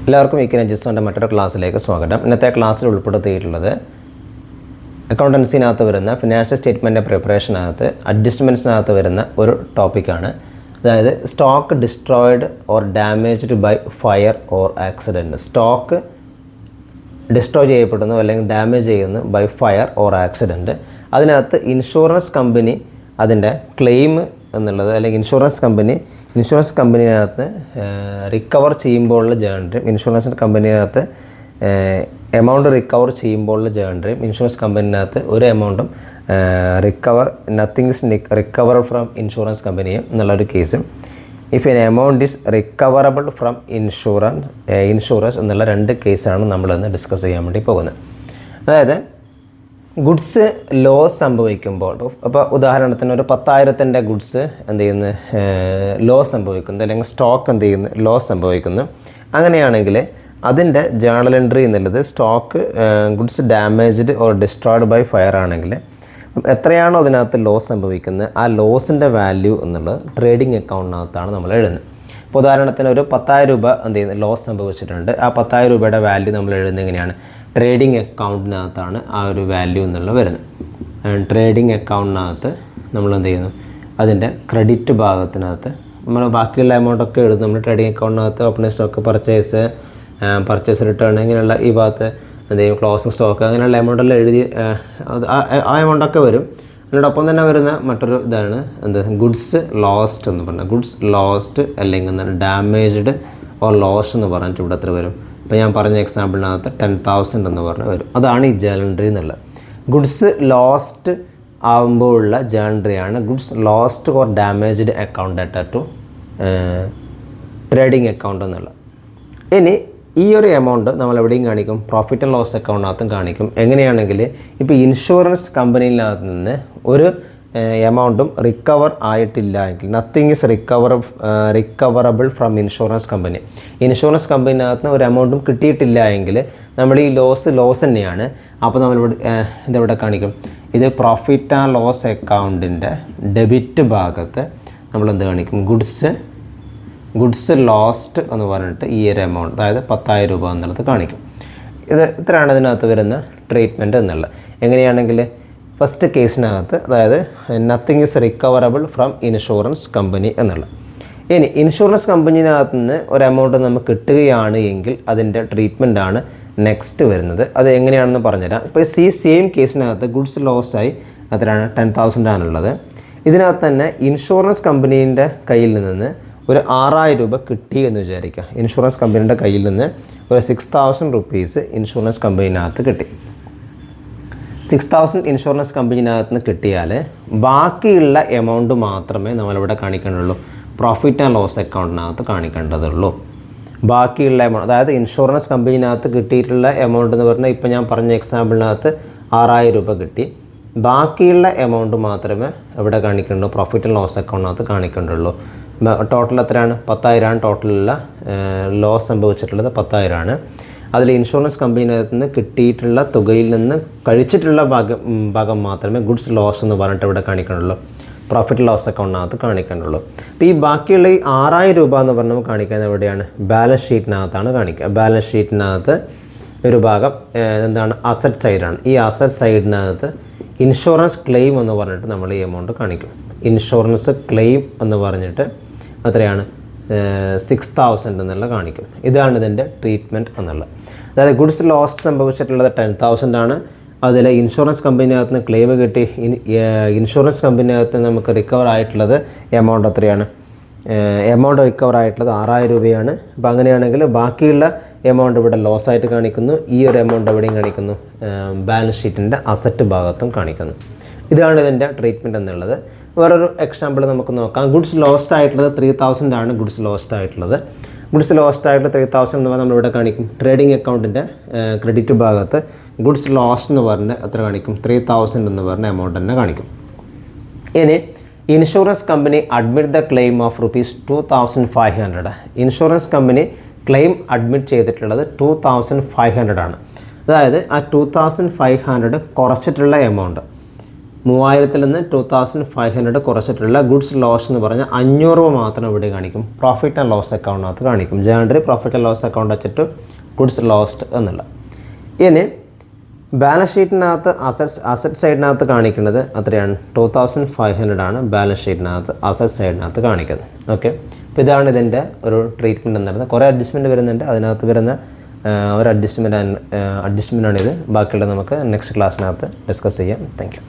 എല്ലാവർക്കും ഇക്കനജിസ്റ്ററിൻ്റെ മറ്റൊരു ക്ലാസ്സിലേക്ക് സ്വാഗതം. ഇന്നത്തെ ക്ലാസ്സിൽ ഉൾപ്പെടുത്തിയിട്ടുള്ളത് അക്കൗണ്ടൻസിനകത്ത് വരുന്ന ഫിനാൻഷ്യൽ സ്റ്റേറ്റ്മെൻറ്റ് പ്രിപ്പറേഷനകത്ത് അഡ്ജസ്റ്റ്മെൻറ്റ്സിനകത്ത് വരുന്ന ഒരു ടോപ്പിക്കാണ്. അതായത് stock destroyed or damaged by fire or accident. Stock destroy ചെയ്യപ്പെടുന്നു അല്ലെങ്കിൽ ഡാമേജ് ചെയ്യുന്നു ബൈ ഫയർ ഓർ ആക്സിഡൻറ്റ്. അതിനകത്ത് ഇൻഷുറൻസ് കമ്പനി അതിൻ്റെ ക്ലെയിം എന്നുള്ളത് അല്ലെങ്കിൽ ഇൻഷുറൻസ് കമ്പനിനകത്ത് റിക്കവർ ചെയ്യുമ്പോഴുള്ള ജേണറിയും ഇൻഷുറൻസ് കമ്പനിനകത്ത് എമൗണ്ട് റിക്കവർ ചെയ്യുമ്പോഴുള്ള ജേണറിയും ഇൻഷുറൻസ് കമ്പനിനകത്ത് ഒരു എമൗണ്ടും nothing is recover from insurance കമ്പനിയും എന്നുള്ളൊരു കേസും if an amount is recoverable from insurance എന്നുള്ള രണ്ട് കേസാണ് നമ്മളിന്ന് ഡിസ്കസ് ചെയ്യാൻ വേണ്ടി പോകുന്നത്. അതായത് ഗുഡ്സ് ലോസ് സംഭവിക്കുമ്പോൾ, അപ്പോൾ ഉദാഹരണത്തിന് ഒരു 10,000 ഗുഡ്സ് എന്ത് ചെയ്യുന്നു, ലോസ് സംഭവിക്കുന്നു, അല്ലെങ്കിൽ സ്റ്റോക്ക് എന്ത് ചെയ്യുന്നു, ലോസ് സംഭവിക്കുന്നു. അങ്ങനെയാണെങ്കിൽ അതിൻ്റെ ജേണൽ എൻട്രി എന്നുള്ളത് stock goods damaged or destroyed by fire ആണെങ്കിൽ എത്രയാണോ അതിനകത്ത് ലോസ് സംഭവിക്കുന്നത് ആ ലോസിൻ്റെ വാല്യൂ എന്നുള്ളത് ട്രേഡിംഗ് അക്കൗണ്ടിനകത്താണ് നമ്മൾ എഴുതുന്നത്. ഇപ്പോൾ ഉദാഹരണത്തിന് ഒരു 10,000 രൂപ എന്ത് ചെയ്യുന്നത് ലോസ് സംഭവിച്ചിട്ടുണ്ട്. ആ 10,000 രൂപയുടെ വാല്യൂ നമ്മൾ എഴുതുന്നത് എങ്ങനെയാണ്? ട്രേഡിംഗ് അക്കൗണ്ടിനകത്താണ് ആ ഒരു വാല്യൂ എന്നുള്ളത് വരുന്നത്. ട്രേഡിംഗ് അക്കൗണ്ടിനകത്ത് നമ്മൾ എന്ത് ചെയ്യുന്നു, അതിൻ്റെ ക്രെഡിറ്റ് ഭാഗത്തിനകത്ത് നമ്മൾ ബാക്കിയുള്ള എമൗണ്ടൊക്കെ എഴുതും. നമ്മൾ ട്രേഡിംഗ് അക്കൗണ്ടിനകത്ത് ഓപ്പണിംഗ് സ്റ്റോക്ക്, പർച്ചേസ് റിട്ടേൺ ഇങ്ങനെയുള്ള ഈ ഭാഗത്ത് എന്ത് ചെയ്യും, ക്ലോസിംഗ് സ്റ്റോക്ക് അങ്ങനെയുള്ള എമൗണ്ടെല്ലാം എഴുതി ആ എമൗണ്ടൊക്കെ വരും. അതിനോടൊപ്പം തന്നെ വരുന്ന മറ്റൊരു ഇതാണ് എന്ത്, ഗുഡ്സ് ലോസ്റ്റ് എന്ന് പറഞ്ഞാൽ ഗുഡ്സ് ലോസ്റ്റ് അല്ലെങ്കിൽ ഡാമേജ്ഡ് ഓർ ലോസ്റ്റ് എന്ന് പറഞ്ഞിട്ട് ഇവിടെ എത്ര വരും? ഇപ്പോൾ ഞാൻ പറഞ്ഞ എക്സാമ്പിളിനകത്ത് 10,000 എന്ന് പറഞ്ഞ് വരും. അതാണ് ഈ ജേണൽ എൻട്രി എന്നുള്ളത്. ഗുഡ്സ് ലോസ്റ്റ് ആകുമ്പോഴുള്ള ജേണൽ എൻട്രിയാണ് goods lost or damaged account data to trading account എന്നുള്ളത്. ഇനി ഈ ഒരു എമൗണ്ട് നമ്മൾ എവിടെയും കാണിക്കും, പ്രോഫിറ്റ് ആൻഡ് ലോസ് അക്കൗണ്ടിനകത്തും കാണിക്കും. എങ്ങനെയാണെങ്കിൽ ഇപ്പോൾ ഇൻഷുറൻസ് കമ്പനിയിനകത്ത് നിന്ന് ഒരു എമൗണ്ടും റിക്കവർ ആയിട്ടില്ല എങ്കിൽ nothing is recoverable from insurance കമ്പനിനകത്ത് നിന്ന് ഒരു എമൗണ്ടും കിട്ടിയിട്ടില്ല എങ്കിൽ നമ്മൾ ഈ ലോസ് തന്നെയാണ്. അപ്പോൾ നമ്മളിവിടെ ഇതെവിടെ കാണിക്കും, ഇത് പ്രോഫിറ്റ് ആൻഡ് ലോസ് അക്കൗണ്ടിൻ്റെ ഡെബിറ്റ് ഭാഗത്ത് നമ്മളെന്ത് കാണിക്കും, ഗുഡ്സ് ലോസ്റ്റ് എന്ന് പറഞ്ഞിട്ട് ഈ ഒരു എമൗണ്ട്, അതായത് 10,000 രൂപ എന്നുള്ളത് കാണിക്കും. ഇത്രയാണ് ഇതിനകത്ത് വരുന്ന ട്രീറ്റ്മെൻറ്റ് എന്നുള്ളത്. എങ്ങനെയാണെങ്കിൽ ഫസ്റ്റ് കേസിനകത്ത് അതായത് nothing is recoverable from insurance company എന്നുള്ള. ഇനി ഇൻഷുറൻസ് കമ്പനിനകത്ത് നിന്ന് ഒരു എമൗണ്ട് നമുക്ക് കിട്ടുകയാണ് എങ്കിൽ അതിൻ്റെ ട്രീറ്റ്മെൻറ്റാണ് നെക്സ്റ്റ് വരുന്നത്. അത് എങ്ങനെയാണെന്ന് പറഞ്ഞുതരാം. ഇപ്പോൾ സെയിം കേസിനകത്ത് ഗുഡ്സ് ലോസ്റ്റായി അത്രയാണ് 10,000 ആണുള്ളത്. ഇതിനകത്ത് തന്നെ ഇൻഷുറൻസ് കമ്പനീൻ്റെ കയ്യിൽ നിന്ന് ഒരു 6,000 രൂപ കിട്ടി എന്ന് വിചാരിക്കുക. ഇൻഷുറൻസ് കമ്പനിയുടെ കയ്യിൽ നിന്ന് ഒരു 6,000 റുപ്പീസ് ഇൻഷുറൻസ് കമ്പനിനകത്ത് കിട്ടി. 6,000 ഇൻഷുറൻസ് കമ്പനിനകത്ത് നിന്ന് കിട്ടിയാൽ ബാക്കിയുള്ള എമൗണ്ട് മാത്രമേ നമ്മളിവിടെ കാണിക്കേണ്ടുള്ളൂ, പ്രോഫിറ്റ് ആൻഡ് ലോസ് അക്കൗണ്ടിനകത്ത് കാണിക്കേണ്ടതുള്ളൂ. ബാക്കിയുള്ള എമൗണ്ട്, അതായത് ഇൻഷുറൻസ് കമ്പനിനകത്ത് കിട്ടിയിട്ടുള്ള എമൗണ്ട് എന്ന് പറഞ്ഞാൽ ഇപ്പോൾ ഞാൻ പറഞ്ഞ എക്സാമ്പിളിനകത്ത് 6,000 രൂപ കിട്ടി. ബാക്കിയുള്ള എമൗണ്ട് മാത്രമേ ഇവിടെ കാണിക്കേണ്ടൂ, പ്രോഫിറ്റ് ആൻഡ് ലോസ് അക്കൗണ്ടിനകത്ത് കാണിക്കേണ്ടുള്ളൂ. ടോട്ടൽ എത്രയാണ്? 10,000 ആണ്. ടോട്ടലുള്ള ലോസ് സംഭവിച്ചിട്ടുള്ളത് 10,000 ആണ്. അതിൽ ഇൻഷുറൻസ് കമ്പനിനകത്ത് നിന്ന് കിട്ടിയിട്ടുള്ള തുകയിൽ നിന്ന് കഴിച്ചിട്ടുള്ള ഭാഗം മാത്രമേ ഗുഡ്സ് ലോസ് എന്ന് പറഞ്ഞിട്ട് ഇവിടെ കാണിക്കണുള്ളൂ, പ്രോഫിറ്റ് ലോസ് അക്കൗണ്ടിനകത്ത് കാണിക്കേണ്ടുള്ളൂ. അപ്പോൾ ഈ ബാക്കിയുള്ള ഈ 6,000 രൂപ എന്ന് പറഞ്ഞാൽ കാണിക്കുന്നത് എവിടെയാണ്? ബാലൻസ് ഷീറ്റിനകത്താണ് കാണിക്കുക. ബാലൻസ് ഷീറ്റിനകത്ത് ഒരു ഭാഗം എന്താണ്, അസറ്റ് സൈഡാണ്. ഈ അസറ്റ് സൈഡിനകത്ത് ഇൻഷുറൻസ് ക്ലെയിം എന്ന് പറഞ്ഞിട്ട് നമ്മൾ ഈ എമൗണ്ട് കാണിക്കും. ഇൻഷുറൻസ് ക്ലെയിം എന്ന് പറഞ്ഞിട്ട് എത്രയാണ്? 6,000 എന്നുള്ള കാണിക്കും. ഇതാണ് ഇതിൻ്റെ ട്രീറ്റ്മെൻറ്റ് എന്നുള്ളത്. അതായത് ഗുഡ്സ് ലോസ്റ്റ് സംഭവിച്ചിട്ടുള്ളത് 10,000 ആണ്. അതിൽ ഇൻഷുറൻസ് കമ്പനിനകത്ത് നിന്ന് ക്ലെയിം കിട്ടി. ഇൻഷുറൻസ് കമ്പനിനകത്ത് നമുക്ക് റിക്കവർ ആയിട്ടുള്ളത് എമൗണ്ട് എത്രയാണ്? എമൗണ്ട് റിക്കവർ ആയിട്ടുള്ളത് 6,000 രൂപയാണ്. അപ്പോൾ അങ്ങനെയാണെങ്കിൽ ബാക്കിയുള്ള എമൗണ്ട് ഇവിടെ ലോസ് ആയിട്ട് കാണിക്കുന്നു. ഈ ഒരു എമൗണ്ട് എവിടെയും കാണിക്കുന്നു, ബാലൻസ് ഷീറ്റിൻ്റെ അസറ്റ് ഭാഗത്തും കാണിക്കുന്നു. ഇതാണ് ഇതിൻ്റെ ട്രീറ്റ്മെൻറ്റ് എന്നുള്ളത്. വേറൊരു എക്സാമ്പിൾ നമുക്ക് നോക്കാം. ഗുഡ്സ് ലോസ്റ്റ് ആയിട്ടുള്ളത് 3,000 ആണ്. ഗുഡ്സ് ലോസ്റ്റ് ആയിട്ടുള്ള 3,000 എന്ന് പറഞ്ഞാൽ നമ്മളിവിടെ കാണിക്കും ട്രേഡിംഗ് അക്കൗണ്ടിൻ്റെ ക്രെഡിറ്റ് ഭാഗത്ത് ഗുഡ്സ് ലോസ്റ്റ് എന്ന് പറഞ്ഞ് എത്ര കാണിക്കും? 3,000 എന്ന് പറഞ്ഞ എമൗണ്ട് തന്നെ കാണിക്കും. ഇനി insurance company admit the claim of ₹2,500. Insurance company claim admit ചെയ്തിട്ടുള്ളത് 2,500 ആണ്. അതായത് ആ 2,500 കുറച്ചിട്ടുള്ള എമൗണ്ട് 3000-ൽ നിന്ന് 2500 കുറച്ചിട്ടുള്ള ഗുഡ്സ് ലോസ് എന്ന് പറഞ്ഞാൽ 500 രൂപ മാത്രം ഇവിടെ കാണിക്കും. പ്രോഫിറ്റ് ആൻഡ് ലോസ് അക്കൗണ്ടിനകത്ത് കാണിക്കും. ജേണറി പ്രോഫിറ്റ് ആൻഡ് ലോസ് അക്കൗണ്ട് വെച്ചിട്ട് ഗുഡ്സ് ലോസ്റ്റ് എന്നുള്ള. ഇനി ബാലൻസ് ഷീറ്റിനകത്ത് അസറ്റ് സൈഡിനകത്ത് കാണിക്കുന്നത് എത്രയാണ്? 2500 ആണ് ബാലൻസ് ഷീറ്റിനകത്ത് അസറ്റ് സൈഡിനകത്ത് കാണിക്കുന്നത്. ഓക്കെ, അപ്പോൾ ഇതാണ് ഇതിൻ്റെ ഒരു ട്രീറ്റ്മെൻറ്റ് എന്ന് പറയുന്നത്. കുറേ അഡ്ജസ്റ്റ്മെൻറ്റ് വരുന്നുണ്ട്. അതിനകത്ത് വരുന്ന ഒരു അഡ്ജസ്റ്റ്മെൻറ്റാണിത്. ബാക്കിയുള്ളത് നമുക്ക് നെക്സ്റ്റ് ക്ലാസ്സിനകത്ത് ഡിസ്കസ് ചെയ്യാം. Thank you.